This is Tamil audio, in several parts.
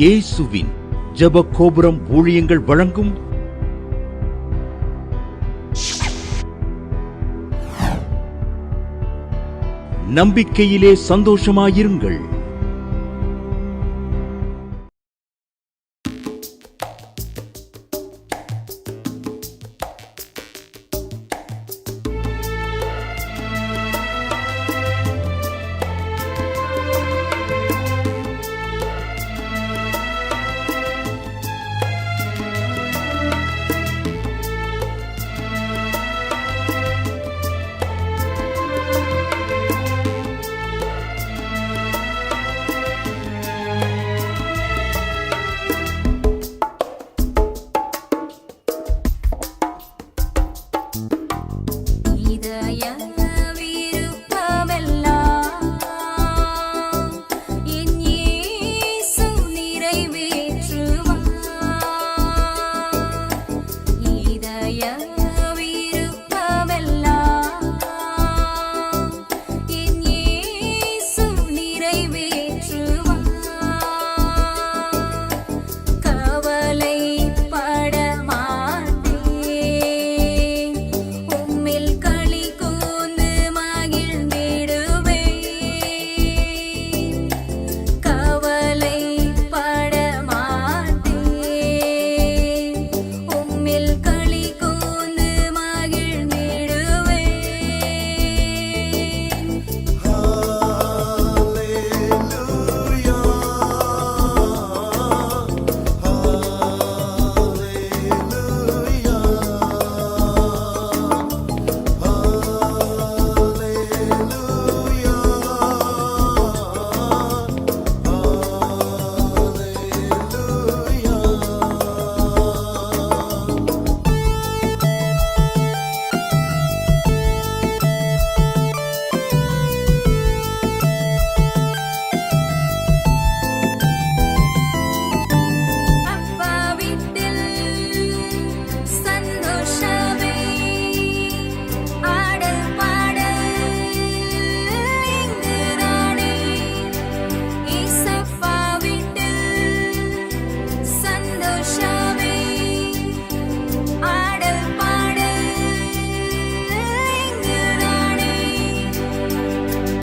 இயேசுவின் ஜெப கோபுரம் ஊழியங்கள் வழங்கும் நம்பிக்கையிலே சந்தோஷமாயிருங்கள்.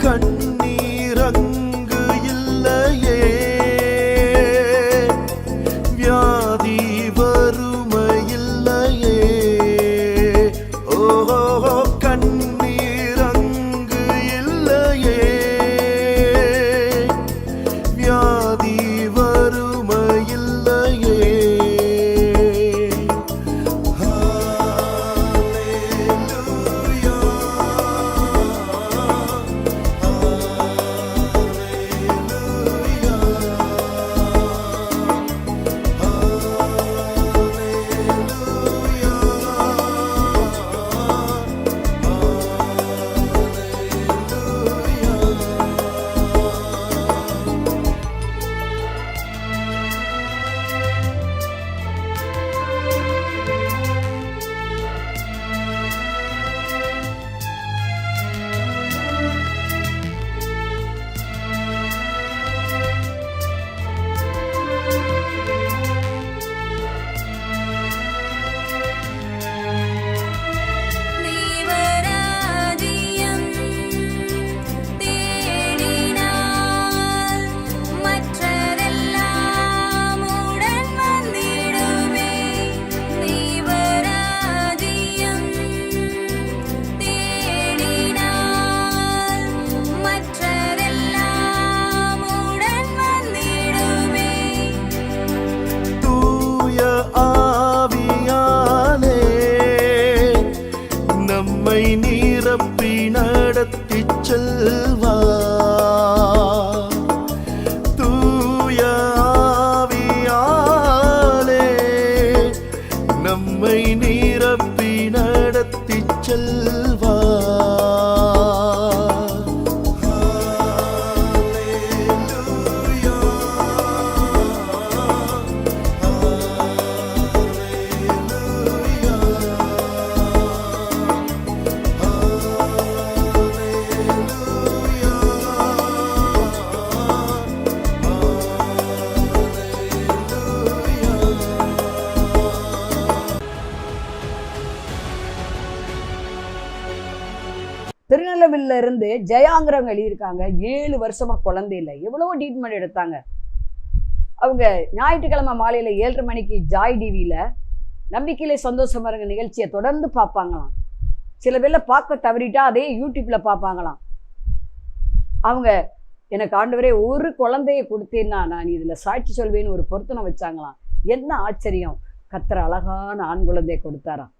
கண்ணீரங்கு இல்லையே, வியாதி வறுமையில்லையே. ஓஹோ, கண்ணீரங்கு இல்லையே, வியாதி வறுமையில்லையே. திருநெல்வேலியில இருந்து ஜெயாங்கிறவங்க எழுதியிருக்காங்க, 7 வருஷமா குழந்தை இல்லை. எவ்வளவோ ட்ரீட்மெண்ட் எடுத்தாங்க. அவங்க ஞாயிற்றுக்கிழமை மாலையில் 7:30 மணிக்கு ஜாய் டிவியில் நம்பிக்கையிலே சந்தோஷமா இருங்க நிகழ்ச்சியை தொடர்ந்து பார்ப்பாங்களாம். சில பேர்ல பார்க்க தவறிட்டா அதே யூடியூப்பில் பார்ப்பாங்களாம். அவங்க எனக்கு ஆண்டவரே ஒரு குழந்தையை கொடுத்தேன்னா நான் இதில் சாட்சி சொல்வேன்னு ஒரு பொருத்தனை வச்சாங்களாம். என்ன ஆச்சரியம், கர்த்தர் அழகான ஆண் குழந்தையை கொடுத்தாராம்.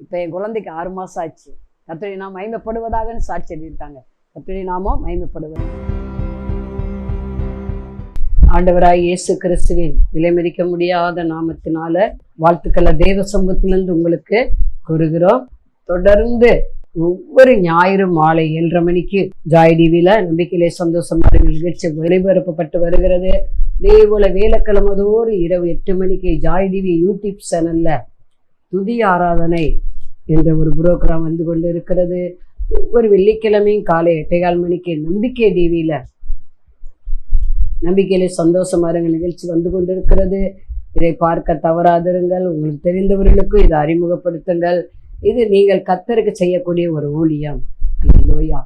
இப்போ என் குழந்தைக்கு 6 மாதம் ஆச்சு. கர்த்தருடைய நாமம் மகிமைப்படுவதாகன்னு சாட்சி எழுதியிருக்காங்க. கர்த்தருடைய நாமம் மகிமைப்படுவது. ஆண்டவராய் இயேசு கிறிஸ்துவின் விலைமதிக்க முடியாத நாமத்தினால வாழ்த்துக்களை தேவ சமூகத்திலிருந்து உங்களுக்கு கூறுகிறோம். தொடர்ந்து ஒவ்வொரு ஞாயிறு மாலை 7:30 மணிக்கு ஜாய் டிவியில நம்பிக்கையிலே சந்தோஷமா நிகழ்ச்சி ஒளிபரப்பப்பட்டு வருகிறது. இதேபோல வேலைக்கிழமதோறு இரவு 8 மணிக்கு ஜாய் டிவி யூடியூப் சேனல்ல துதி ஆராதனை என்ற ஒரு புரோகிராம் வந்து கொண்டு இருக்கிறது. ஒவ்வொரு வெள்ளிக்கிழமையும் காலை 8:15 மணிக்கு நம்பிக்கை டிவியில நம்பிக்கையிலே சந்தோஷமா இருங்க நிகழ்ச்சி வந்து கொண்டு இருக்கிறது. இதை பார்க்க தவறாதிருங்கள். உங்களுக்கு தெரிந்தவர்களுக்கும் இதை அறிமுகப்படுத்துங்கள். இது நீங்கள் கர்த்தருக்கு செய்யக்கூடிய ஒரு ஊழியம். அல்லேலூயா.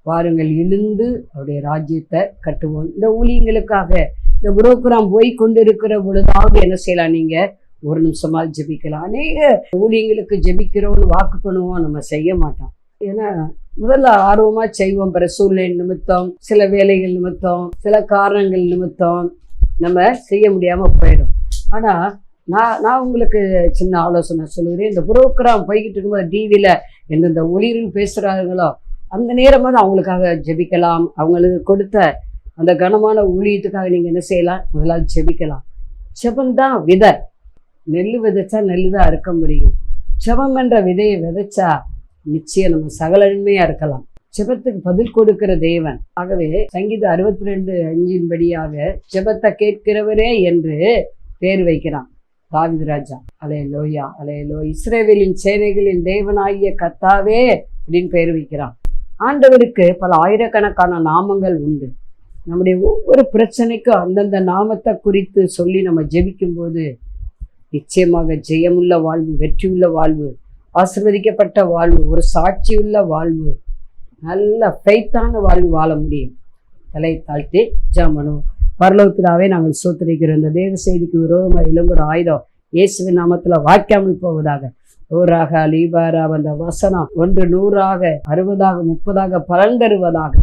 வாருங்கள், எழுந்து அவருடைய ராஜ்யத்தை கட்டுவோம். இந்த ஊழியங்களுக்காக இந்த புரோகிராம் போய் கொண்டு இருக்கிற பொழுதாவது என்ன செய்யலாம், நீங்க ஒரு நிமிஷமால் ஜெபிக்கலாம். அநேக ஊழியங்களுக்கு ஜெபிக்கிறோம்னு வாக்கு பண்ணுவோம், நம்ம செய்ய மாட்டோம். ஏன்னா முதல்ல ஆர்வமா செய்வோம், பிற சூழ்நிலை நிமித்தம், சில வேலைகள் நிமித்தம், சில காரணங்கள் நிமித்தம் நம்ம செய்ய முடியாம போயிடும். ஆனா நான் உங்களுக்கு சின்ன ஆலோசனை சொல்லுகிறேன். இந்த புரோகிராம் போய்கிட்டு இருக்கும்போது டிவியில எந்தெந்த ஒளிரில் பேசுறாங்களோ அந்த நேரமாவது அவங்களுக்காக ஜெபிக்கலாம். அவங்களுக்கு கொடுத்த அந்த கனமான ஊழியத்துக்காக நீங்க என்ன செய்யலாம், முதலாவது ஜெபிக்கலாம். ஜெபந்தான் விதை. நெல் விதைச்சா நெல் தான் அறுக்க முடியும். ஜெபம் என்ற விதையை விதைச்சா நிச்சயம் நம்ம சகல நன்மையா இருக்கலாம். ஜெபத்துக்கு பதில் கொடுக்கிற தேவன். ஆகவே சங்கீதம் 62:5 படியாக ஜெபத்தை கேட்கிறவரே என்று பேர் வைக்கிறான் தாவீது ராஜா. அல்லேலூயா, அல்லேலூயா. இஸ்ரவேலின் சேனைகளின் தேவனாகிய கர்த்தாவே அப்படின்னு பேர் வைக்கிறான். ஆண்டவருக்கு பல ஆயிரக்கணக்கான நாமங்கள் உண்டு. நம்முடைய ஒவ்வொரு பிரச்சனைக்கும் அந்தந்த நாமத்தை குறித்து சொல்லி நம்ம ஜெபிக்கும் போது நிச்சயமாக ஜெயமுள்ள வாழ்வு, வெற்றியுள்ள வாழ்வு, ஆசீர்வதிக்கப்பட்ட வாழ்வு, ஒரு சாட்சியுள்ள வாழ்வு, நல்ல ஃபெய்த்தான வாழ்வு வாழ முடியும். தலை தாழ்த்தி ஜெபம். பரலோகத்திலாவே நாங்கள் சோத்திரிக்கிறோம். இந்த தேவ செய்திக்கு விரோதமாக எழும்புற ஆயுதம் இயேசுவின் நாமத்துல வாய்க்காமல் போவதாக. ஓராக லீபாராக அந்த வசனம் 1 100 60 30 பலன் தருவதாக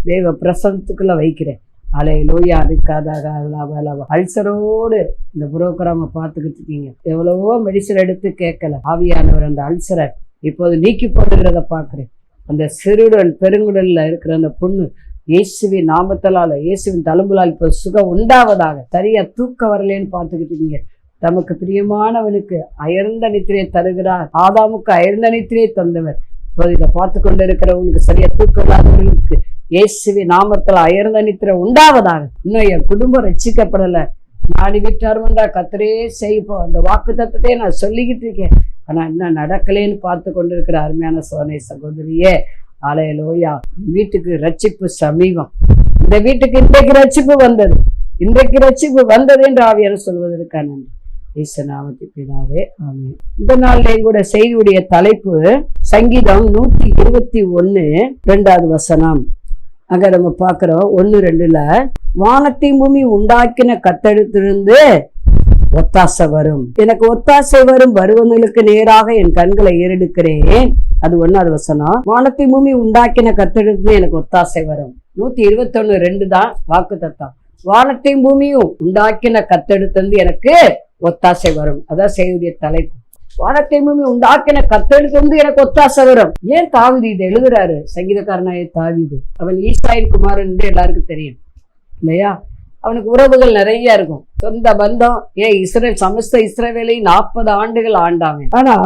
தேவ பிரசனத்துக்குள்ள வைக்கிறேன். அல்லேலூயா. இருக்காதாக அல்சரோடு இந்த புரோகிராம பார்த்துக்கிட்டு இருக்கீங்க. எவ்வளவோ மெடிசன் எடுத்து கேட்கல. ஆவியானவர் அந்த அல்சரை இப்போது நீக்கி போடுகிறத பார்க்கிறேன். அந்த சிறுடல் பெருங்குடல்ல இருக்கிற அந்த பொண்ணு இயேசுவின் நாமத்தலால, இயேசுவின் தழும்புலால் இப்போ சுகம் உண்டாவதாக. சரியா தூக்க வரலேன்னு பார்த்துக்கிட்டு இருக்கீங்க. தமக்கு பிரியமானவனுக்கு அயர்ந்த நித்திரையை தருகிறார். ஆதாமுக்கு அயர்ந்த நித்திரையை தந்தவர். இப்போ இதை பார்த்து கொண்டு இருக்கிறவங்களுக்கு சரியா தூக்கம் இல்லாதவர்களுக்கு இயேசுவின் நாமத்தில் அயர்ந்த நித்திரை உண்டாவதாக. இன்னும் என் குடும்பம் ரட்சிக்கப்படலை, நாடி விட்டாருண்டா கத்தரே செய்ப்போம். அந்த வாக்கு தத்துவத்தையே நான் சொல்லிக்கிட்டு இருக்கேன். ஆனா இன்னும் நடக்கலேன்னு பார்த்து கொண்டு இருக்கிற அருமையான சோதனை சகோதரியே, அல்லேலூயா. வீட்டுக்கு ரட்சிப்பு சமீபம். இந்த வீட்டுக்கு இன்றைக்கு ரட்சிப்பு வந்தது, இன்றைக்கு ரட்சிப்பு வந்தது என்று ஆவியானவர் சொல்வதற்கான இயேசு நாமத்தின் பிதாவே ஆமென். இந்த நாள்ல கூட செய்தியுடைய தலைப்பு சங்கீதம் 121 2வது வசனம். அங்க நம்ம பார்க்கிறோம் 1:2 வானத்தை பூமி உண்டாக்கின கர்த்தரிடத்திலிருந்து ஒத்தாசை வரும், எனக்கு ஒத்தாசை வரும், வருவங்களுக்கு நேராக என் கண்களை ஏறெடுக்கிறேன். அது 1வது வசனம். வானத்தை பூமி உண்டாக்கின கர்த்தரிடத்திலிருந்து எனக்கு ஒத்தாசை வரும். 121:2 தான் வாக்கு தத்தம். வானத்தையும் பூமியும் உண்டாக்கின கர்த்தரிடத்திலிருந்து எனக்கு ஒத்தாசை வரும். அதான் செய்தியுடைய தலைப்பு. வானத்தையும் பூமி உண்டாக்கின கர்த்தரிடத்திலிருந்து எனக்கு ஒத்தாசை வரும். ஏன் தாவீது இதை எழுதுறாரு? சங்கீதக்காரனாய தாவீது, அவன் ஈசாயின் குமாரன் என்று எல்லாருக்கும் தெரியும் இல்லையா? அவனுக்கு உறவுகள் நிறைய இருக்கும், சொந்த பந்தம். ஏன் சமஸ்த இஸ்ரவேலை 40 ஆண்டுகள் ஆண்டாங்க. ஆனா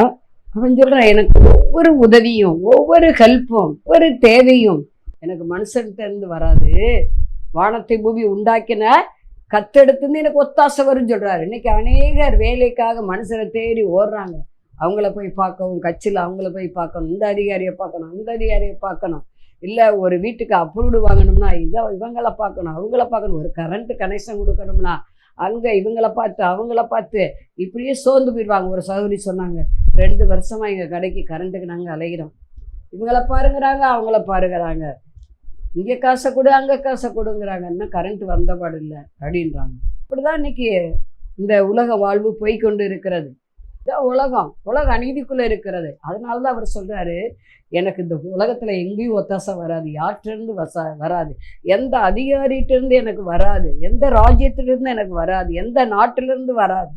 அவன் சொல்றான், எனக்கு ஒவ்வொரு உதவியும், ஒவ்வொரு ஹெல்ப்பும், ஒவ்வொரு தேவையும் எனக்கு மனுஷன்கிட்ட இருந்து வராது, வானத்தை பூமி உண்டாக்கின கத்தெடுத்துன்னு எனக்கு ஒத்தாசை வரும்னு சொல்றாரு. இன்னைக்கு அநேகர் வேலைக்காக மனுஷரை தேடி ஓடுறாங்க. அவங்கள போய் பார்க்கவும், கட்சியில் அவங்கள போய் பார்க்கணும், இந்த அதிகாரியை பார்க்கணும், அந்த அதிகாரியை பார்க்கணும், இல்லை ஒரு வீட்டுக்கு அப்ரூவ்டு வாங்கணும்னா இவங்கள பார்க்கணும், அவங்கள பார்க்கணும், ஒரு கரண்ட் கனெக்ஷன் கொடுக்கணும்னா அங்கே இவங்கள பார்த்து அவங்கள பார்த்து இப்படியே சோர்ந்து போயிடுவாங்க. ஒரு சகோதரி சொன்னாங்க, 2 வருஷமா எங்கள் கடைக்கு கரண்ட்டுக்கு நாங்கள் அலைகிறோம், இவங்கள பாருங்கிறாங்க, அவங்கள பாருங்கிறாங்க, இங்கே காசை கொடு அங்கே காசை கொடுங்கிறாங்க, இன்னும் கரண்ட் வந்த பாடு இல்லை அப்படின்றாங்க. இப்படிதான் இன்னைக்கு இந்த உலக வாழ்வு போய்கொண்டு இருக்கிறது. இதான் உலக அநீதிக்குள்ள இருக்கிறது. அதனால தான் அவர் சொல்றாரு, எனக்கு இந்த உலகத்துல எங்கேயும் ஒத்தாசை வராது, யார்கிட்டருந்து வராது, எந்த அதிகாரிகிட்டேருந்து எனக்கு வராது, எந்த ராஜ்யத்திலிருந்து எனக்கு வராது, எந்த நாட்டிலிருந்து வராது.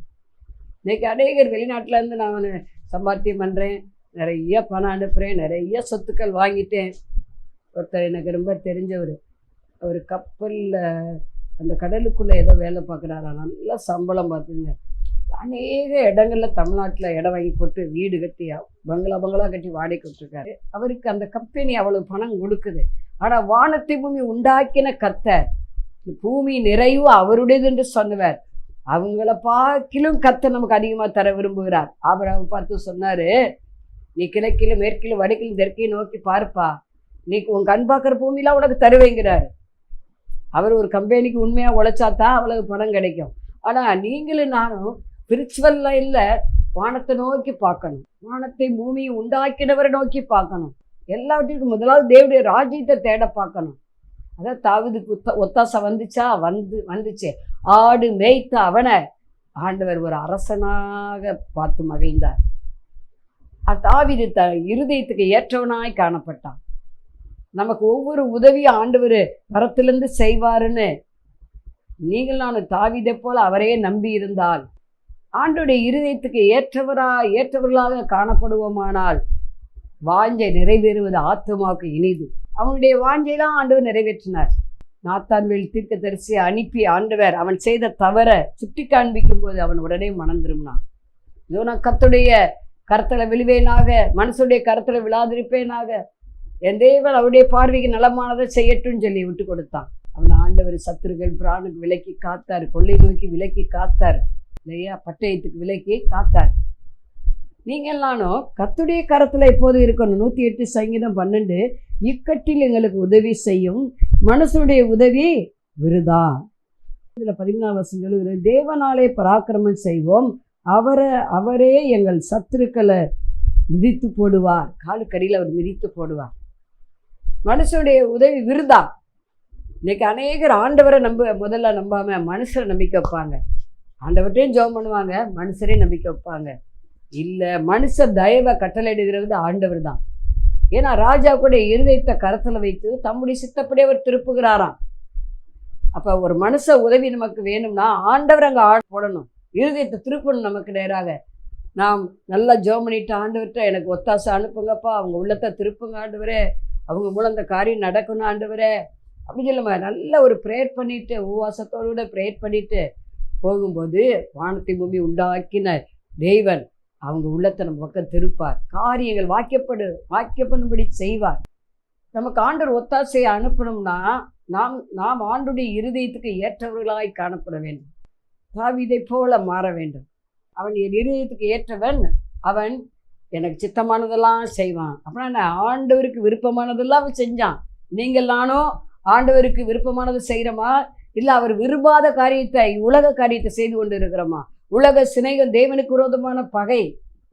இன்னைக்கு அநேகர் வெளிநாட்டுல இருந்து நான் சம்பாத்தியம் பண்றேன், நிறைய பணம் அனுப்புறேன், நிறைய சொத்துக்கள் வாங்கிட்டேன். ஒருத்தர் எனக்கு ரொம்ப தெரிஞ்சவர், அவர் கப்பலில் அந்த கடலுக்குள்ளே ஏதோ வேலை பார்க்குறாரா, நல்லா சம்பளம் பார்த்துங்க. அநேக இடங்கள்ல தமிழ்நாட்டில் இடம் வாங்கி போட்டு வீடு கட்டி பங்களா கட்டி வாடகை விட்டுருக்காரு. அவருக்கு அந்த கம்பெனி அவ்வளவு பணம் கொடுக்குது. ஆனால் வானத்தை பூமி உண்டாக்கின கர்த்தர், பூமி நிறைவு அவருடையது என்று சொன்னவர். அவங்கள பார்க்கிலும் கர்த்தர் நமக்கு அதிகமாக தர விரும்புகிறார். ஆபிரகாம் பார்த்து சொன்னாரு, நீ கிழக்கிலும் மேற்கிலும் வடக்கிலும் தெற்கையும் நோக்கி பார்ப்பா, நீ உன் கண் பார்க்குற பூமியெலாம் உனக்கு தருவேங்கிறார். அவர் ஒரு கம்பெனிக்கு உண்மையாக உழைச்சாதான் அவ்வளவு பணம் கிடைக்கும். ஆனால் நீங்களும் நானும் ஸ்பிரிச்சுவல் லைன்ல வானத்தை நோக்கி பார்க்கணும், வானத்தை பூமியை உண்டாக்கினவரை நோக்கி பார்க்கணும். எல்லாவற்றிற்கும் முதலாவது தேவனுடைய ராஜ்யத்தை தேட பார்க்கணும். அதான் தாவீதுக்கு ஒத்தாசை வந்துச்சு. ஆடு மேய்த்த அவனை ஆண்டவர் ஒரு அரசனாக பார்த்து மகிழ்ந்தார். தாவீது இருதயத்துக்கு ஏற்றவனாய் காணப்பட்டான். நமக்கு ஒவ்வொரு உதவியும் ஆண்டவர் கரத்திலிருந்து செய்வாருன்னு நீங்கள் நான் தாவீதை போல அவரையே நம்பி இருந்தால், ஆண்டவருடைய இருதயத்துக்கு ஏற்றவர்களாக காணப்படுவோமானால், வாஞ்சை நிறைவேறுவது ஆத்துமாவுக்கு இனிது. அவனுடைய வாஞ்சையெல்லாம் ஆண்டவர் நிறைவேற்றினார். நாத்தான்வேல் தீர்க்கதரிசியை அனுப்பி ஆண்டவர் அவன் செய்த தவற சுட்டி காண்பிக்கும் போது அவன் உடனே மனம் திரும்பினான். இதோ நான் கர்த்தருடைய கரத்துல விழுவேனாக, மனசுடைய கரத்துல விழாதிருப்பேனாக, என் தேவன் அவருடைய பார்வைக்கு நலமானதை செய்யட்டும்னு சொல்லி விட்டு கொடுத்தான். அவன் ஆண்டவர் சத்துருகள் பிராணுக்கு விலக்கி காத்தார், கொள்ளை நோக்கி விலக்கி காத்தார் இல்லையா, பட்டயத்துக்கு விலக்கி காத்தார். நீங்கள் நானும் கர்த்தருடைய கரத்துல எப்போது இருக்கணும். 108 சங்கீதம் 12, இக்கட்டில் எங்களுக்கு உதவி செய்யும் மனசுடைய உதவி விருதா. இதுல 14 வருஷம் சொல்லுகிறது, தேவனாலே பராக்கிரமம் செய்வோம், அவரே எங்கள் சத்துருக்களை மிதித்து போடுவார், காலுக்கடியில் அவர் மிதித்து போடுவார். மனுஷனுடைய உதவி விருதா. இன்னைக்கு அநேகர் ஆண்டவரை முதல்ல நம்பாம மனுஷரை நம்பிக்கை வைப்பாங்க. ஆண்டவர்கிட்டையும் ஜெபம் பண்ணுவாங்க, மனுஷரையும் நம்பிக்கை வைப்பாங்க. இல்லை, மனுஷ தயவை கட்டளையிடுகிறது ஆண்டவர் தான். ஏன்னா ராஜா கூட இருதயத்தை கரத்தில் வைத்து தம்முடைய சித்தப்படி அவர் திருப்புகிறாராம். அப்போ ஒரு மனுஷ உதவி நமக்கு வேணும்னா ஆண்டவர் அங்கே போடணும், இருதயத்தை திருப்பணும் நமக்கு நேராக. நாம் நல்லா ஜெபம் பண்ணிட்டு ஆண்டவர்கிட்ட எனக்கு ஒத்தாசை அனுப்புங்கப்பா, அவங்க உள்ளத்தை திருப்புங்க ஆண்டவரே, அவங்க மூலம் அந்த காரியம் நடக்கணும் ஆண்டவரே அப்படின்னு சொல்லுமா. நல்ல ஒரு ப்ரேயர் பண்ணிட்டு உபவாசத்தோடு ப்ரேயர் பண்ணிட்டு போகும்போது வானத்தை பூமி உண்டாக்கின தேவன் அவங்க உள்ளத்தை நம்ம பக்கம் திருப்பார், காரியங்கள் வாக்கியப்படும்படி செய்வார். நமக்கு ஆண்டவர் ஒத்தாசையை அனுப்பணும்னா நாம் ஆண்டுடைய இருதயத்துக்கு ஏற்றவர்களாய் காணப்பட வேண்டும். தாவீதை போல மாற வேண்டும். அவன் என் இருதயத்துக்கு ஏற்றவன், அவன் எனக்கு சித்தமானதெல்லாம் செய்வான். அப்படின்னா ஆண்டவருக்கு விருப்பமானதெல்லாம் அவன் செஞ்சான். நீங்கள் நானும் ஆண்டவருக்கு விருப்பமானதை செய்கிறோமா, இல்லை அவர் விரும்பாத காரியத்தை உலக காரியத்தை செய்து கொண்டு இருக்கிறோமா? உலக சினைகள் தேவனுக்கு விரோதமான பகை.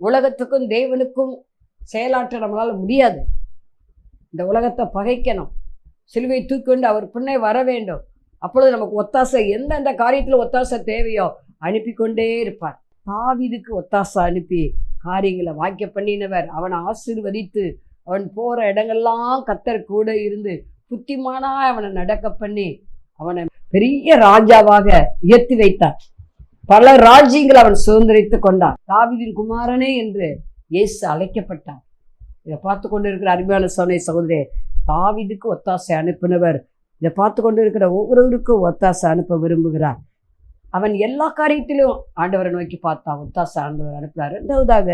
உலகத்துக்கும் தேவனுக்கும் செயலாற்ற நம்மளால் முடியாது. இந்த உலகத்தை பகைக்கணும், சிலுவை தூக்கொண்டு அவர் பின்னே வர வேண்டும். அப்பொழுது நமக்கு ஒத்தாசை, எந்தெந்த காரியத்தில் ஒத்தாசை தேவையோ அனுப்பி கொண்டே இருப்பார். தாவீதுக்கு ஒத்தாசை அனுப்பி காரியங்களை வாக்கிய பண்ணினவர். அவனை ஆசீர்வதித்து அவன் போகிற இடங்கள்லாம் கர்த்தர் கூட இருந்து புத்திமானா அவனை நடக்க பண்ணி அவனை பெரிய ராஜாவாக உயர்த்தி வைத்தார். பல ராஜ்யங்கள் அவன் சுதந்திரித்து கொண்டான். தாவீதின் குமாரனே என்று இயேசு அழைக்கப்பட்டார். இதை பார்த்து கொண்டு இருக்கிற அருமையான சகோதரே, தாவீதுக்கு ஒத்தாசை அனுப்பினவர் இதை பார்த்து கொண்டு இருக்கிற ஒவ்வொருவருக்கும் ஒத்தாசை அனுப்ப விரும்புகிறார். அவன் எல்லா காரியத்திலும் ஆண்டவரை நோக்கி பார்த்தான், ஒத்தாசை ஆண்டவர் அனுப்புகிறார். ரெண்டாவதாக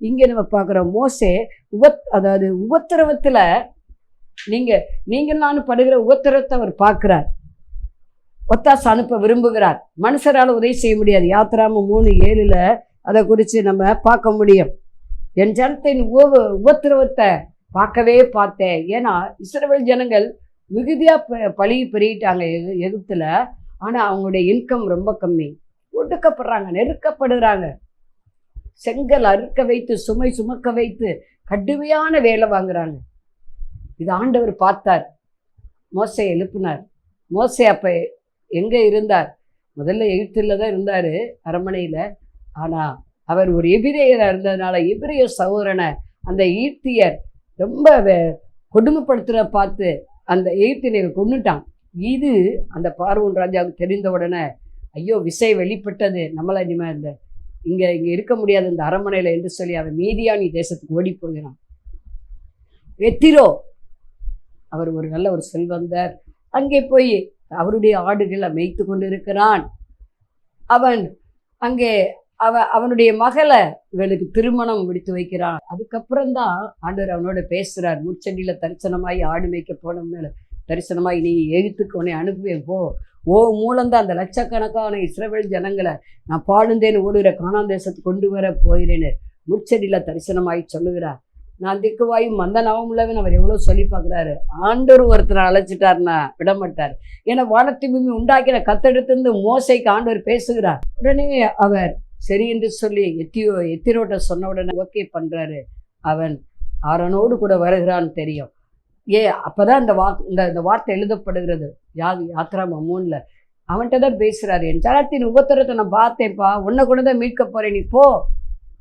இங்கே நம்ம பார்க்குறோம், மோசே அதாவது உபத்திரவத்தில் நீங்கள் நானும் படுகிற உபத்திரவத்தை அவர் பார்க்குறார், ஒத்தாசை அனுப்ப விரும்புகிறார். மனுஷரால் உதவி செய்ய முடியாது. யாத்திராம 3:7 அதை குறித்து நம்ம பார்க்க முடியும். என் ஜனத்தின் உபத்திரவத்தை பார்க்கவே பார்த்தேன். ஏன்னா இஸ்ரவேல் ஜனங்கள் மிகுதியாக பழகி பெருகிட்டாங்க எகிப்தில். ஆனால் அவங்களுடைய இன்கம் ரொம்ப கம்மி, ஒடுக்கப்படுறாங்க, நெருக்கப்படுகிறாங்க. செங்கல் அறுக்க வைத்து சுமை சுமக்க வைத்து கடுமையான வேலை வாங்குறாங்க. இது ஆண்டவர் பார்த்தார், மோசே எழுப்பினார். மோசே அப்ப எங்க இருந்தார்? முதல்ல எகிப்தில் தான் இருந்தார், அரண்மனையில். ஆனால் அவர் ஒரு எபிரேயராக இருந்ததுனால எபிரேய சகோதரனை அந்த ஈர்த்தியர் ரொம்ப கொடுமைப்படுத்துகிற பார்த்து அந்த எகிப்தியனை கொன்னுட்டான். இது அந்த பார்வோன் ராஜாவுக்கு தெரிந்த உடனே, ஐயோ விசை வெளிப்பட்டது, நம்மளை இனிமேல் இந்த இங்கே இருக்க முடியாது இந்த அரண்மனையில் என்று சொல்லி அவன் மீதியானி தேசத்துக்கு ஓடி போகிறான். எத்திரோ அவர் ஒரு நல்ல ஒரு செல்வந்தர், அங்கே போய் அவருடைய ஆடுகளை மேய்த்து கொண்டு இருக்கிறான். அவன் அங்கே அவனுடைய மகளை இவளுக்கு திருமணம் முடித்து வைக்கிறான். அதுக்கப்புறம்தான் ஆண்டவர் அவனோட பேசுகிறார். முச்செடியில் தரிசனமாய் ஆடு மேய்க்க போன மேலே தரிசனமாய் நீ எகிப்துக்கு உன்னை அனுப்புவேன் போ, ஓ மூலம்தான் அந்த லட்சக்கணக்கான இஸ்ரவேல் ஜனங்களை நான் பாழுந்தேன்னு ஓடுகிற கானான் தேசத்துக்கு கொண்டு வர போகிறேன்னு முச்செடியில் தரிசனமாய் சொல்லுகிறார். நான் திக்குவாயும் மந்தனாவும் உள்ளவன் அவர் எவ்வளோ சொல்லி பார்க்குறாரு. ஆண்டவர் ஒருத்தரை அழைச்சிட்டாருன்னா விடமாட்டார். ஏன்னா வானத்தை பூமி உண்டாக்கின கத்தெடுத்திருந்து மோசைக்கு ஆண்டவர் பேசுகிறார். உடனே அவர் சரி என்று சொல்லி எத்திரோட்ட சொன்ன உடனே ஓகே பண்ணுறாரு. அவன் ஆரோனோடு கூட வருகிறான்னு தெரியும். அப்போதான் இந்த வார்த்தை எழுதப்படுகிறது யாத்ராம 3. அவன்கிட்ட தான் பேசுகிறாரு. என் ஜனத்தின் உபத்திரத்தை நான் பார்த்தேன்ப்பா, உன்னை கூட தான் மீட்க போகிறேன் நீ போ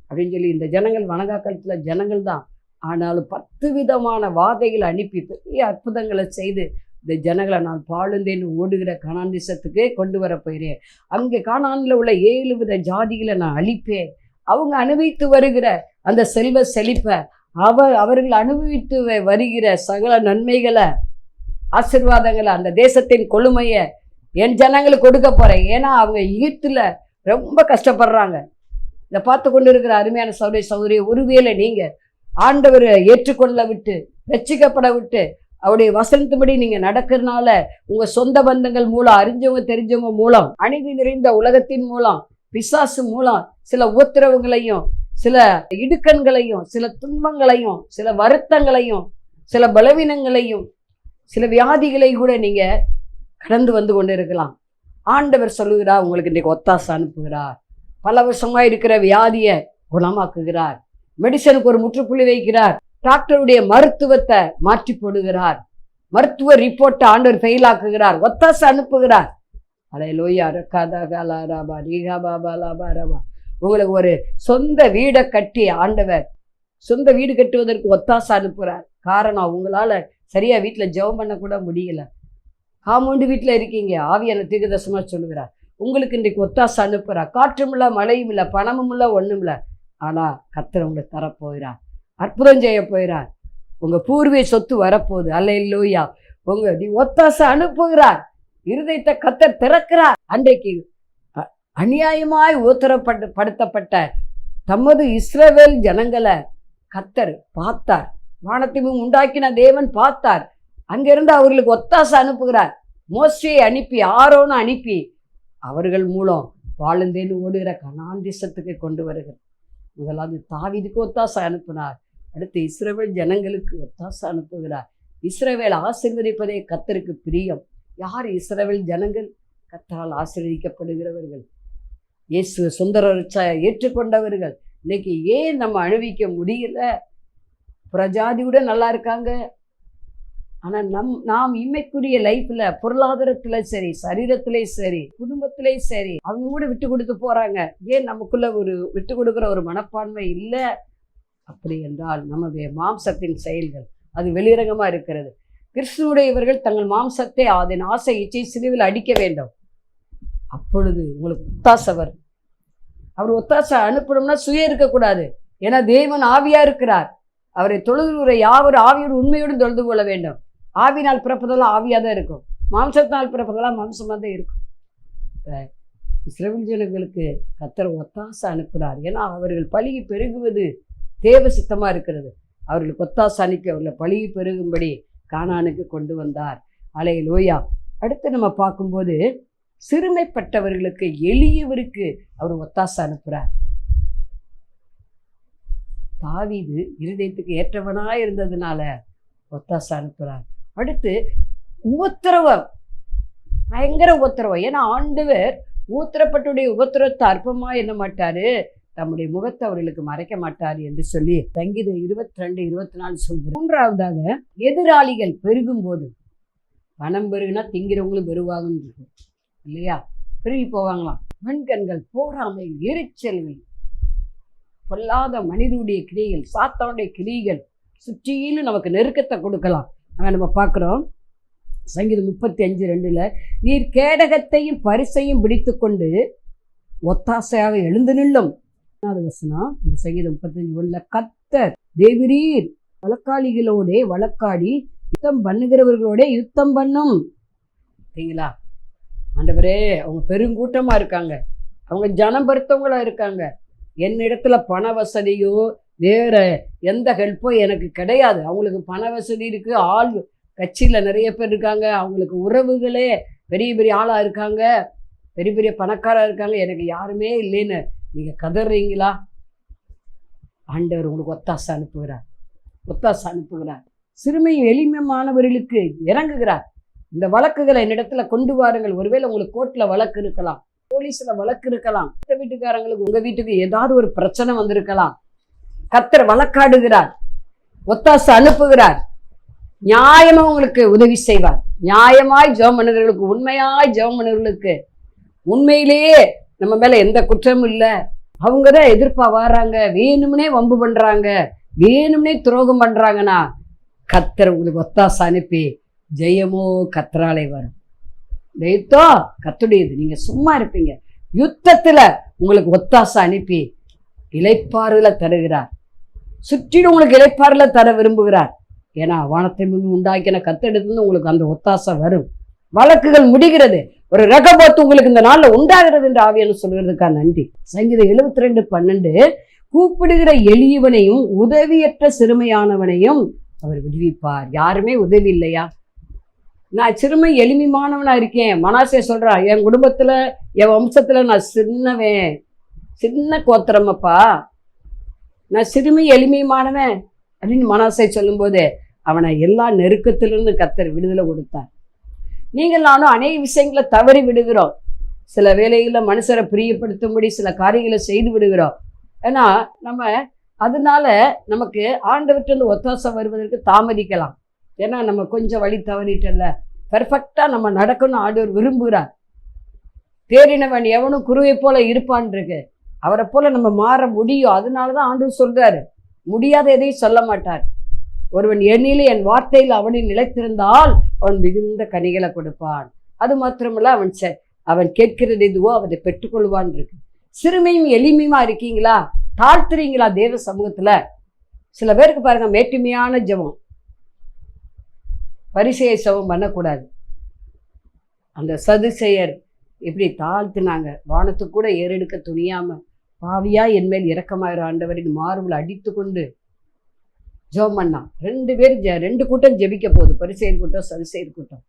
அப்படின்னு சொல்லி. இந்த ஜனங்கள் வனகாக்காலத்தில் ஜனங்கள் தான், ஆனாலும் 10 விதமான வாதைகளை அனுப்பி பெரிய அற்புதங்களை செய்து இந்த ஜனங்களை நான் பாழுந்தேன்னு ஓடுகிற கானான் தேசத்துக்கு கொண்டு வர போகிறேன். அங்கே கானானில் உள்ள 7 வித ஜாதிகளை நான் அழிப்பேன். அவங்க அனுபவித்து வருகிற அந்த செல்வ செழிப்பை அவர்கள் அனுபவித்து வருகிற சகல நன்மைகளை ஆசீர்வாதங்களை அந்த தேசத்தின் கொழுமையை என் ஜனங்களுக்கு கொடுக்க போகிறேன். ஏன்னா அவங்க எகிப்தில் ரொம்ப கஷ்டப்படுறாங்க. இதை பார்த்து கொண்டு இருக்கிற அருமையான சகோதரி, ஒருவேளை நீங்கள் ஆண்டவரை ஏற்றுக்கொள்ள விட்டு ரட்சிக்கப்பட விட்டு அவருடைய வசனத்துபடி நீங்க நடக்கிறதுனால உங்க சொந்த பந்தங்கள் மூலம், அறிஞ்சவங்க தெரிஞ்சவங்க மூலம், அநீதி நிறைந்த உலகத்தின் மூலம், பிசாசு மூலம் சில உத்தரவுகளையும் சில இடுக்கண்களையும் சில துன்பங்களையும் சில வருத்தங்களையும் சில பலவீனங்களையும் சில வியாதிகளை கூட நீங்க கடந்து வந்து கொண்டு இருக்கலாம். ஆண்டவர் சொல்லுகிறார், உங்களுக்கு இன்றைக்கு ஒத்தாசை அனுப்புகிறார். பல வருஷமா இருக்கிற வியாதியை குணமாக்குகிறார். மெடிசனுக்கு ஒரு முற்றுப்புள்ளி வைக்கிறார். டாக்டருடைய மருத்துவத்தை மாற்றி போடுகிறார். மருத்துவ ரிப்போர்ட்டை ஆண்டவர் ஃபெயில் ஆக்குகிறார். ஒத்தாசை அனுப்புகிறார். அல்லேலூயா. ரகாதகலாரபா ரிஹபாபலபரபா. உங்களுக்கு ஒரு சொந்த வீடை கட்டி ஆண்டவர் சொந்த வீடு கட்டுவதற்கு ஒத்தாசை அனுப்புகிறார். காரணம், உங்களால் சரியா வீட்டில் ஜெபம் பண்ண கூட முடியல, காம்பவுண்டு வீட்டில் இருக்கீங்க. ஆவியான தீர்க்கதரிசனமா சொல்லுகிறார், உங்களுக்கு இன்றைக்கு ஒத்தாசை அனுப்புகிறார். காற்றும் இல்லை, மழையும் இல்லை, பணமும் இல்லை, ஒன்றும் இல்லை. ஆனால் கர்த்தர் உங்களுக்கு தரப்போகிறார், அற்புதம் செய்ய போகிறார். உங்கள் பூர்வீக சொத்து வரப்போகுது. அல்லேலூயா. நீ ஒத்தாசை அனுப்புகிறார். இருதயத்தை கர்த்தர் திறக்கிறார். அன்றைக்கு அநியாயமாய் உத்தரப்படுத்தப்பட்ட தமது இஸ்ரவேல் ஜனங்களை கர்த்தர் பார்த்தார். வானத்தையும் உண்டாக்கின தேவன் பார்த்தார். அங்கிருந்து அவர்களுக்கு ஒத்தாசை அனுப்புகிறார். மோசேயை அனுப்பி, ஆரோனை அனுப்பி அவர்கள் மூலம் வாழுந்தேன்னு ஓடுகிற கானான் தேசத்துக்கு கொண்டு வருகிறார். முதலாவது தாவீதுக்கு ஒத்தாசை அனுப்பினார். அடுத்து இஸ்ரவேல் ஜனங்களுக்கு ஒத்தாசை அனுப்புகிறார். இஸ்ரவேல் ஆசீர்வதிப்பதே கர்த்தருக்கு பிரியம். யார் இஸ்ரவேல் ஜனங்கள்? கர்த்தரால் ஆசீர்வதிக்கப்படுகிறவர்கள், இயேசு சுந்தர ஏற்றுக்கொண்டவர்கள். இன்னைக்கு ஏன் நம்ம அனுபவிக்க முடியல? பிரஜாதியோட நல்லா இருக்காங்க, ஆனால் நாம் இம்மைக்குரிய லைஃப்ல பொருளாதாரத்துல சரி, சரீரத்திலே சரி, குடும்பத்திலே சரி, அவங்க கூட விட்டு கொடுத்து போறாங்க. ஏன் நமக்குள்ள ஒரு விட்டு கொடுக்குற ஒரு மனப்பான்மை இல்லை? அப்படி என்றால் நம்முடைய மாம்சத்தின் செயல்கள் அது வெளிரங்கமா இருக்கிறது. கிறிஸ்துவுடையவர்கள் தங்கள் மாம்சத்தை அதன் ஆசை இச்சை சிலுவையில் அடிக்க வேண்டும். அப்பொழுது உங்களுக்கு ஒத்தாசை வரும். அவர் ஒத்தாசை அனுப்பணும்னா சுய இருக்கக்கூடாது. ஏன்னா தேவன் ஆவியா இருக்கிறார். அவரை தொழுதுகிற யாவரும் ஆவியோடு உண்மையோடு தொழுது கொள்ள வேண்டும். ஆவினால் பிறப்பதெல்லாம் ஆவியாக தான் இருக்கும், மாம்சத்தினால் பிறப்பதெல்லாம் மாம்சமாக தான் இருக்கும். இஸ்ரவேல் ஜனங்களுக்கு கர்த்தர் ஒத்தாசை அனுப்புகிறார். ஏன்னா அவர்கள் பலுகி பெருகுவது தேவ சித்தமாக இருக்கிறது. அவர்களுக்கு ஒத்தாசை அனுப்பி அவர்களை பலுகி பெருகும்படி கானானுக்கு கொண்டு வந்தார். அல்லேலூயா. அடுத்து நம்ம பார்க்கும்போது சிறுமைப்பட்டவர்களுக்கு, எளியவருக்கு அவர் ஒத்தாசை அனுப்புகிறார். தாவீது இருதயத்துக்கு ஏற்றவனாக இருந்ததுனால ஒத்தாசை அனுப்புகிறார். அடுத்து உபத்திரவம், பயங்கர உபத்திரவம். ஏன்னா ஆண்டவர் ஊத்திரப்பட்டுடைய உபத்திரத்தை அற்பமாக என்ன மாட்டாரு, தம்முடைய முகத்தை அவர்களுக்கு மறைக்க மாட்டார் என்று சொல்லி சங்கீதம் 22:24 சொல்கிறார். மூன்றாவதாக, எதிராளிகள் பெருகும் போது, பணம் பெருகுனா திங்கிறவங்களும் பெருவாங்கன்னு இருக்கு இல்லையா, பெருகி போவாங்களாம். மண்கண்கள், போராமை, எரிச்சல்கள், பொல்லாத மனிதனுடைய கிரிகள், சாத்தானுடைய கிரிகள் சுற்றிலும் நமக்கு நெருக்கத்தை கொடுக்கலாம். நம்ம பார்க்குறோம் சங்கீதம் 35:2, நீர் கேடகத்தையும் பரிசையும் பிடித்து கொண்டு ஒத்தாசையாக எழுந்து நில்லும். வசனம் இந்த சங்கீதம் 35:1, கர்த்தர் தேவரீர் வழக்காளிகளோட வழக்காடி யுத்தம் பண்ணுகிறவர்களோட யுத்தம் பண்ணும். சரிங்களா? ஆண்டவரே, அவங்க பெருங்கூட்டமா இருக்காங்க, அவங்க ஜனம் பெருத்தவங்களா இருக்காங்க, என்னிடத்துல பண வசதியோ வேற எந்த ஹெல்ப்போ எனக்கு கிடையாது. அவங்களுக்கு பண வசதி இருக்கு, ஆள் கட்சியில் நிறைய பேர் இருக்காங்க, அவங்களுக்கு உறவுகளே பெரிய பெரிய ஆளாக இருக்காங்க, பெரிய பெரிய பணக்காராக இருக்காங்க, எனக்கு யாருமே இல்லைன்னு நீங்கள் கதறீங்களா? ஆண்டவர் உங்களுக்கு ஒத்தாசை அனுப்புகிறார். சிறுமையும் எளிமையானவர்களுக்கு இறங்குகிறார். இந்த வழக்குகளை என்னிடத்துல கொண்டு வாருங்கள். ஒருவேளை உங்களுக்கு கோர்ட்டில் வழக்கு இருக்கலாம், போலீஸில் வழக்கு இருக்கலாம், வீட்டுக்காரங்களுக்கு உங்கள் வீட்டுக்கு ஏதாவது ஒரு பிரச்சனை வந்திருக்கலாம். கர்த்தர் வழக்காடுகிறார், ஒத்தாசை அனுப்புகிறார், நியாயமா உங்களுக்கு உதவி செய்வார். நியாயமாய் ஜெபம் பண்ணுகிறவர்களுக்கு, உண்மையாய் ஜெபம் பண்ணுகிறவர்களுக்கு, உண்மையிலேயே நம்ம மேல எந்த குற்றமும் இல்லை, அவங்க தான் எதிர்ப்பா வர்றாங்க, வேணும்னே வம்பு பண்றாங்க, வேணும்னே துரோகம் பண்றாங்கன்னா கர்த்தர் உங்களுக்கு ஒத்தாசை அனுப்பி ஜெயமோ கர்த்தராலே வரும். ஜெயத்தோ கர்த்தருடையது. நீங்க சும்மா இருப்பீங்க. யுத்தத்துல உங்களுக்கு ஒத்தாசை அனுப்பி இளைப்பாறுதல தருகிறார். சுற்றிலும் உங்களுக்கு இளைப்பாறுதல தர விரும்புகிறார். ஏன்னா வானத்தை உண்டாக்கின கர்த்தரிடத்துல உங்களுக்கு அந்த ஒத்தாசை வரும். வழக்குகள் முடிகிறது, ஒரு ரகபத்து உங்களுக்கு இந்த நாள்ல உண்டாகிறது என்று ஆவியானவர் சொல்கிறதுக்காக நன்றி. சங்கீதம் 72:12, கூப்பிடுகிற எளியவனையும் உதவியற்ற சிறுமையானவனையும் அவர் விடுவிப்பார். யாருமே உதவி இல்லையா? நான் சிறுமை எளிமையானவனா இருக்கேன். மனாசே சொல்றா, என் குடும்பத்துல என் வம்சத்துல நான் சின்ன கோத்திரமப்பா, நான் சிறுமை எளிமையானவன் அப்படின்னு மனாசே சொல்லும்போது அவனை எல்லா நெருக்கத்திலிருந்து கர்த்தர் விடுதலை கொடுத்தார். நீங்கள் நானும் அநேக விஷயங்களை தவறி விடுகிறோம். சில வேலைகளில் மனுஷரை பிரியப்படுத்தும்படி சில காரியங்களை செய்து விடுகிறோம். ஏன்னா நம்ம அதனால நமக்கு ஆண்டவற்றிலிருந்து ஒத்தாசை வருவதற்கு தாமதிக்கலாம். ஏன்னா நம்ம கொஞ்சம் வழி தவறிட்டல, பெர்ஃபெக்டா நம்ம நடக்கணும் ஆண்டவர் விரும்புகிறார். தேறினவன் எவனும் குருவை போல இருப்பான் இருக்கு, அவரை போல நம்ம மாற முடியும். அதனாலதான் ஆண்டவர் சொல்றாரு, முடியாத எதையும் சொல்ல மாட்டார். ஒருவன் எண்ணிலே என் வார்த்தையில் அவனில் நிலைத்திருந்தால் அவன் மிகுந்த கனிகளை கொடுப்பான். அது மாத்திரமல்ல, அவன் கேட்கிறது எதுவோ அவனை பெற்றுக்கொள்வான் இருக்கு. சிறுமையும் எளிமையுமா இருக்கீங்களா? தாழ்த்துறீங்களா தேவ சமூகத்துல? சில பேருக்கு பாருங்க, மேட்டுமையான ஜெபம், பரிசேய ஜெபம் பண்ணக்கூடாது. அந்த சதுசேயர் இப்படி தாழ்த்தினாங்க, வானத்துக்கு கூட ஏறெடுக்க துணியாம, பாவியா என்மேல் இரக்கமாயிரம் ஆண்டவரின் மார்பில் அடித்து கொண்டு ஜெபம் பண்ணான். ரெண்டு கூட்டம் ஜெபிக்க போகுது, பரிசேயர் கூட்டம் சதுசேயர் கூட்டம்.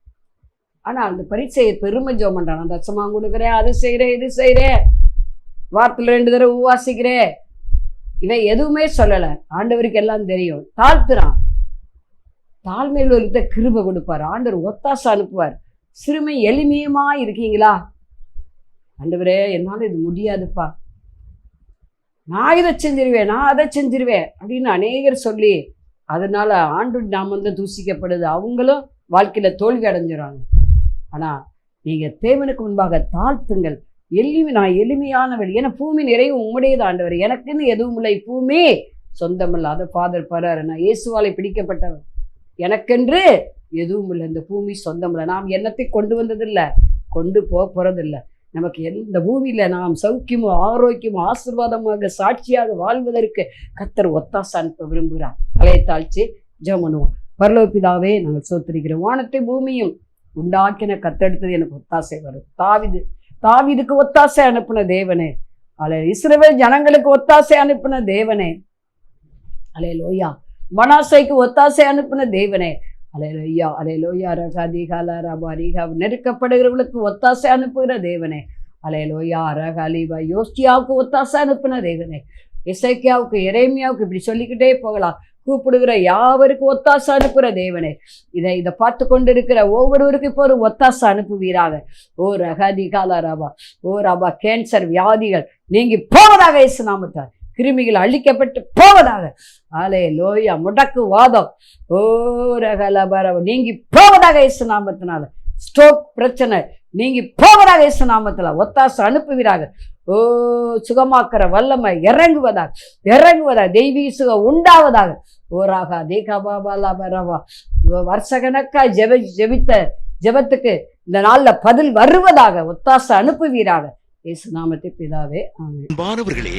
ஆனா அந்த பரிசேயர் பெருமை ஜெபம் பண்றான், அந்த தசமா கொடுக்குறேன், அது செய்யறேன், இது செய்யறேன், வாரத்துல 2 தடவை உவாசிக்கிறேன், இவன் எதுவுமே சொல்லல. ஆண்டவருக்கு எல்லாம் தெரியும். தாழ்த்துறான். தாழ்மையில் ஒருத்த கிருபை கொடுப்பார், ஆண்டவர் ஒத்தாசை அனுப்புவார். சிறுமை எளிமையுமா இருக்கீங்களா? ஆண்டவரே, என்னால இது முடியாதுப்பா, நான் இதை செஞ்சிருவேன், நான் அதை செஞ்சிருவேன் அப்படின்னு அநேகர் சொல்லி அதனால ஆண்டு நாம் தூசிக்கப்படுது. அவங்களும் வாழ்க்கையில தோல்வி அடைஞ்சிடறாங்க. ஆனா நீங்க தேவனுக்கு முன்பாக தாழ்த்துங்கள். நான் எளிமையானவள், ஏன்னா பூமி நிறைய உம்முடையது ஆண்டவர், எனக்குன்னு எதுவும் இல்லை, பூமி சொந்தமில்லை. அதை ஃபாதர் பாரு, நான் இயேசுவாலை பிடிக்கப்பட்டவன், எனக்கென்று எதுவும் இல்லை, இந்த பூமி சொந்தமில்லை, நாம் என்னத்தை கொண்டு வந்ததில்லை, கொண்டு போறதில்லை. நமக்கு இந்த பூமியில நாம் சௌக்கியமும் ஆரோக்கியமும் ஆசீர்வாதமாக சாட்சியாக வாழ்வதற்கு கர்த்தர் ஒத்தாசை அனுப்ப விரும்புகிறார். தலையை தாழ்ச்சி ஜெபம் பண்ணுவோம். பரலோக பிதாவே, நாங்கள் சோத்திரிக்கிறோம். வானத்தை பூமியும் உண்டாக்கின கர்த்தரிடத்தில் எனக்கு ஒத்தாசை வரும். தாவீதுக்கு ஒத்தாசை அனுப்பின தேவனே, இஸ்ரவேல் ஜனங்களுக்கு ஒத்தாசை அனுப்பின தேவனே, அல்லேலூயா. மனாசேக்கு ஒத்தாசை அனுப்பின தேவனே, அல்லேலூயா, அல்லேலூயா. ரகாதிகாலா ரபாரிகா, நெருக்கப்படுகிறவர்களுக்கு ஒத்தாசை அனுப்புகிற தேவனே, அல்லேலூயா. ரகாலிபா, யோசியாவுக்கு ஒத்தாசை அனுப்பின தேவனே, எசேக்கியாவுக்கு, எரேமியாவுக்கு, இப்படி சொல்லிக்கிட்டே போகலாம். கூப்பிடுகிற யாவருக்கும் ஒத்தாசை அனுப்புகிற தேவனே, இதை பார்த்து கொண்டிருக்கிற ஒவ்வொருவருக்கும் இப்போ ஒரு ஒத்தாசை அனுப்புவீராக. ஓ ரகதி காலா ரபா, ஓ ரபா, கேன்சர் வியாதிகள் நீங்கி போவதாக இயேசு நாமத்தால், கிருமிகள் அழிக்கப்பட்டு போவதாக. ஆலே லோயா, முடக்கு வாதம் ஓ ரகலபரவ நீங்கி போவதாக இயேசு நாமத்தினால. ஸ்ட்ரோக் பிரச்சனை நீங்கி போவதாக இயேசு நாமத்துல ஒத்தாசை அனுப்புவீராக. ஓ சுகமாக்குற வல்லமை இறங்குவதாக தெய்வீக சுகம் உண்டாவதாக. ஓராகா தேகாபாபாலாபரவா, வருஷகணக்கா ஜெபித்த ஜெபத்துக்கு இந்த நாள்ல பதில் வருவதாக ஒத்தாசை அனுப்புவீராக. இயேசு நாமத்தை பிதாவே, ஆமென். அன்பானவர்களே,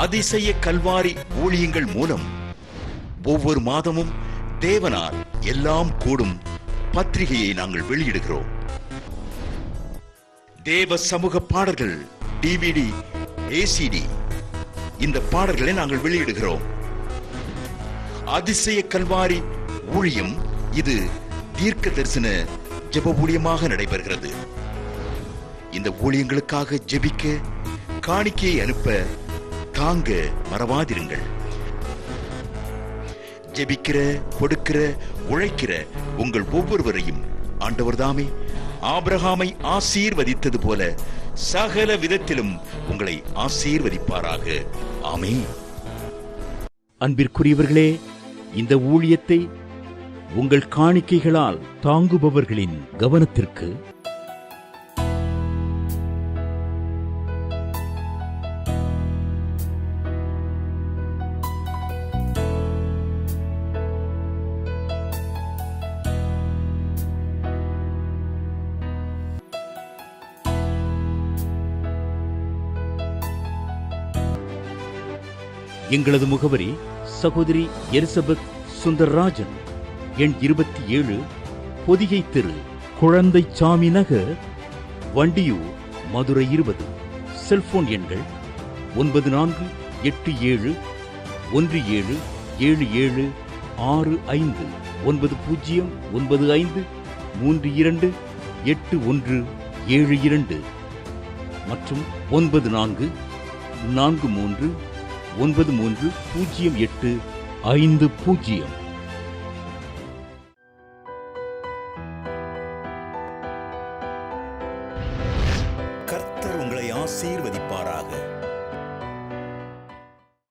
அதிசய கல்வாரி ஊழியங்கள் மூலம் ஒவ்வொரு மாதமும் தேவனால் எல்லாம் கூடும் பத்திரிகையை நாங்கள் வெளியிடுகிறோம். தேவ சமூக பாடல்கள் DVD, ACD இந்த பாடல்களை நாங்கள் வெளியிடுகிறோம். அதிசய கல்வாரி ஊழியம் இது தீர்க்க தரிசன ஜெப ஊழியமாக நடைபெறுகிறது. இந்த ஊழியங்களுக்காக ஜெபிக்க, காணிக்கையை அனுப்ப தாங்க மறவாதிருங்கள். ஜெபிக்கிற, கொடுக்கிற, உழைக்கிற உங்கள் ஒவ்வொருவரையும் ஆண்டவர் தாமே ஆபிரகாமை ஆசீர்வதித்தது போல சகல விதத்திலும் உங்களை ஆசீர்வதிப்பாராக. ஆமென். அன்பிற்குரியவர்களே, இந்த ஊழியத்தை உங்கள் காணிக்கைகளால் தாங்குபவர்களின் கவனத்திற்கு எங்களது முகவரி சகோதரி எலிசபெத் சுந்தர்ராஜன், எண் 27, பொதிகை தெரு, குழந்தைச்சாமி நகர், வண்டியூர், மதுரை 20. செல்போன் எண்கள் 9484177765 9095328172 மற்றும் 9439308550. கர்த்தர் உங்களை ஆசீர்வதிப்பாராக.